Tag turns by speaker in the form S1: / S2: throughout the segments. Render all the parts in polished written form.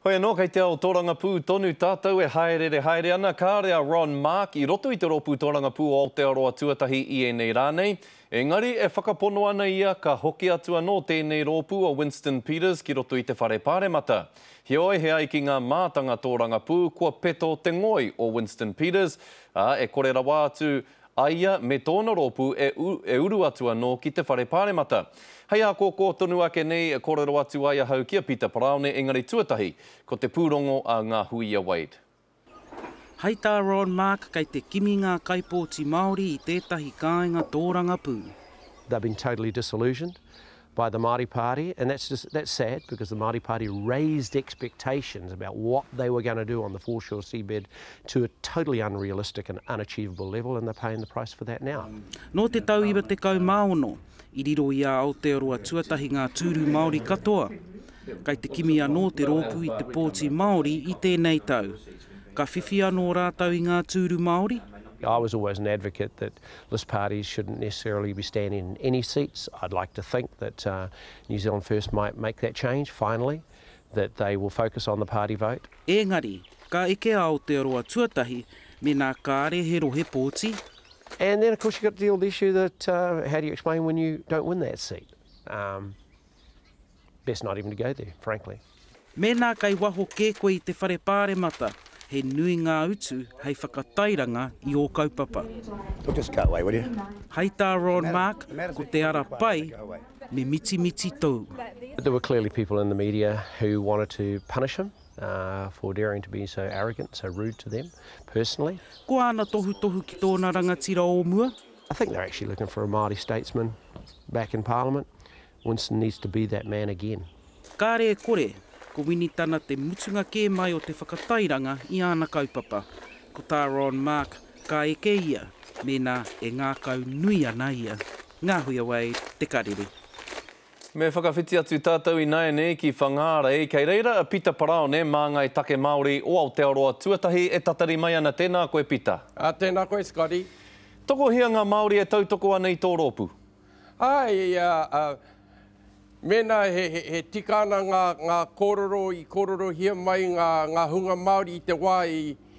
S1: Hoi anō, kei te ao tōranga pū tonu tātou e haere ana, kā rea Ron Mark I roto I te ropu tōranga pū o Aotearoa tuatahi I ēnei rānei. Engari, e whakapono ana ia ka hoki atu anō tēnei rōpū o Winston Peters ki roto I te whare pāremata. Heoi he ai ki ngā mātanga tōranga pū, kua peto te ngoi o Winston Peters, e kore rawa atu aia me tōna rōpū e uru atu anō ki te whare pāremata. Hei a kōkō tonu ake nei e kōrero atu aia hau kia Peter Paraone engari tuatahi ko te pūrongo a ngā Huia Wade.
S2: Hei tā Ron Mark kei te kimi ngā kaipōti Māori I tētahi kāinga tōranga pū.
S3: They've been totally disillusioned by the Māori Party, and that's sad because the Māori Party raised expectations about what they were going to do on the foreshore seabed to a totally unrealistic and unachievable level, and they're paying the price for that now.
S2: No te tau iwa te kau maono, I riro I a Aotearoa tuatahi ngā tūru Māori katoa. Kei te kimi anō te rōpū I te pōti Māori I tēnei tau. Ka whiwhi anō rātau I ngā tūru Māori?
S3: I was always an advocate that list parties shouldn't necessarily be standing in any seats. I'd like to think that New Zealand First might make that change finally, that they will focus on the party vote.
S2: Engari, ka eke a Aotearoa tuatahi me nā kāre he rohe pōti.
S3: And then of course you've got to deal with the issue that how do you explain when you don't win that seat? Best not even to go there, frankly.
S2: Me nā kai waho ke koe I te whare pāremata. He nui ngā utu hei whakatairanga I o kaupapa.
S4: Look, just go away, will you?
S2: Hei tā Ron Mark, ko te ara pai, me miti tau.
S3: There were clearly people in the media who wanted to punish him for daring to be so arrogant, so rude to them, personally.
S2: Ko ana tohu ki tōna rangatira o mua?
S3: I think they're actually looking for a Māori statesman back in Parliament. Winston needs to be that man again.
S2: Kāre e kore, ko wini tana te mutunga ke mai o te whakatairanga I ana kaupapa. Ko tā Ron Mark, ka eke ia, me nā e ngā kau nui ana ia. Ngā Huia Wade, te karere.
S1: Me whakawhiti atu tātou I nae ki whangāra kei reira a Peter Paraone mā ngai take Māori o Aotearoa tuatahi e tatari mai ana tēnā koe Peter.
S5: Tēnā koe Scotty.
S1: Toko hia ngā Māori e tautoko ana I tō rōpū?
S5: Mena he tikana ngā kororo I kororo hia mai ngā hunga Māori I te wā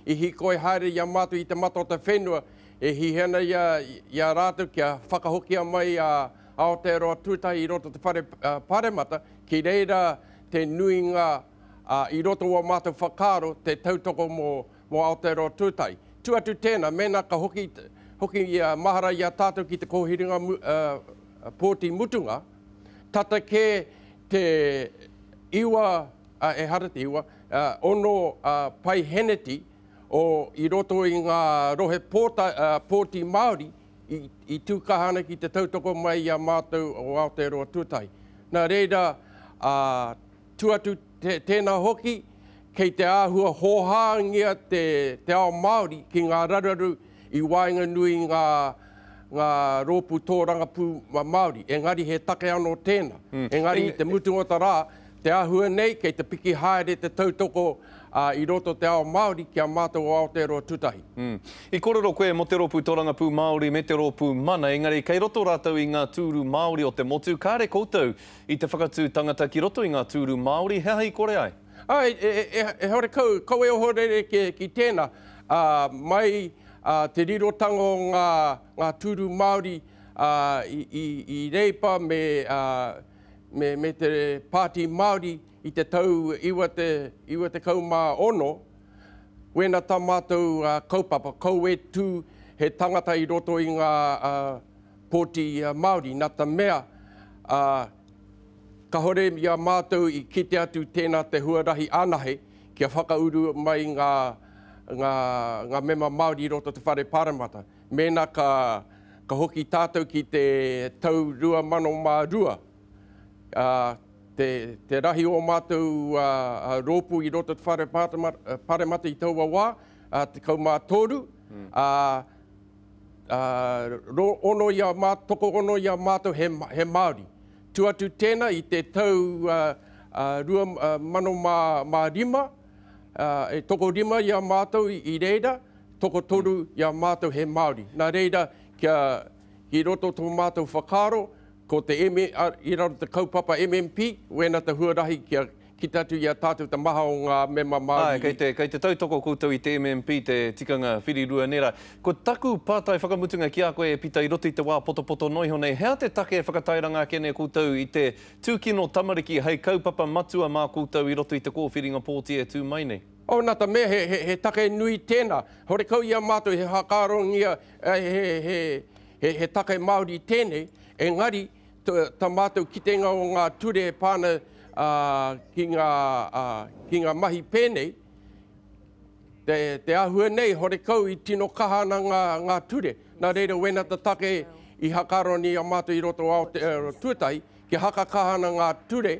S5: I hiko e haere ia mātu I te mato te whenua e hihena ia rātou kia whakahokia mai a Aotearoa tūtahi I roto te whare pāremata ki reira te nuinga I roto o mātou whakaro te tautoko mō Aotearoa tūtahi. Tuatu tēnā, mena ka hoki mahara ia tātou ki te kōhiringa pōti mutunga, tata ke te iwa, e hara te iwa, ono pai heneti o I roto I ngā rohe pōti Māori I tūkahana ki te tautoko mai I a mātou o Aotearoa tūtahi. Nā reira, tuatu tēnā hoki, kei te āhua hōhāngia te ao Māori ki ngā rararu I wainga nui ngā rōpū tōranga pū Māori. Engari he take anō tēnā. Engari I te mutunga rā, te āhua nei kei te piki haere te tautoko I roto te ao Māori ki a mātou o Aotearoa tūtahi.
S1: I kōrero koe mo te rōpū tōranga pū Māori me te rōpū mana, engari kei roto rātou I ngā tūru Māori o te motu, kāre koutou I te whakatū tangata ki roto I ngā tūru Māori, he hei kore ai?
S5: E hore kau e ohorere ki tēnā, mai te rirotanga o ngā tūru Māori I reipa me te pāti Māori I te tau iwa te kaumā ono, wena tā mātou kaupapa, kau e tū he tangata I roto I ngā pōti Māori, nā tā mea, ka hore ia mātou I kite atu tēnā te huarahi anahe, kia whakauru mai ngā mema Māori I roto te whare pāremata. Mēnā ka hoki tātou ki te tau 2002. Te rahi o mātou rōpū I roto te whare pāremata I taua wā, te kaumā tōru. Toko ono ia mātou he Māori. Tuatu tēnā I te tau 2005, toko rima ia mātou I reira, toko toru ia mātou he Māori. Nā reira, ki roto tō mātou whakaro, ko te I raro te kaupapa MMP, wena te huarahi ki tatu i a tātou ta maha o ngā mema Māori.
S1: Kei te tautoko koutou i te MMP, te tikanga whirirua nera. Ko taku pātai whakamutunga ki a koe e pita i roto i te wā poto noi honei. Hea te take e whakatairanga kene koutou i te tūkino tamariki hei kaupapa matua mā koutou i roto i te kōwhiringa pōti e tū mai nei?
S5: O nā ta mea he take nui tēnā. Hore kau ia mātou he hakarongia he take Māori tēnei. Engari, ta mātou kitenga o ngā ture pāna ki ngā mahi pēnei. Te ahua nei, hore kau i tino kahana ngā ture. Nā reira wena ta take i hakaroni a mātou i roto ao te tuatai, ki haka kahana ngā ture,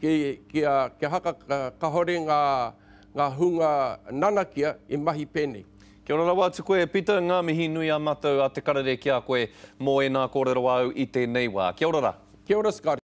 S5: ki haka kahore ngā hunga nanakia i mahi pēnei.
S1: Kia ora rawa atu koe, Peter, ngā mihi nui a mātou a te karare ki a koe mō e nā kōrero au i tēnei wā. Kia ora ra.
S5: Kia ora, Scott.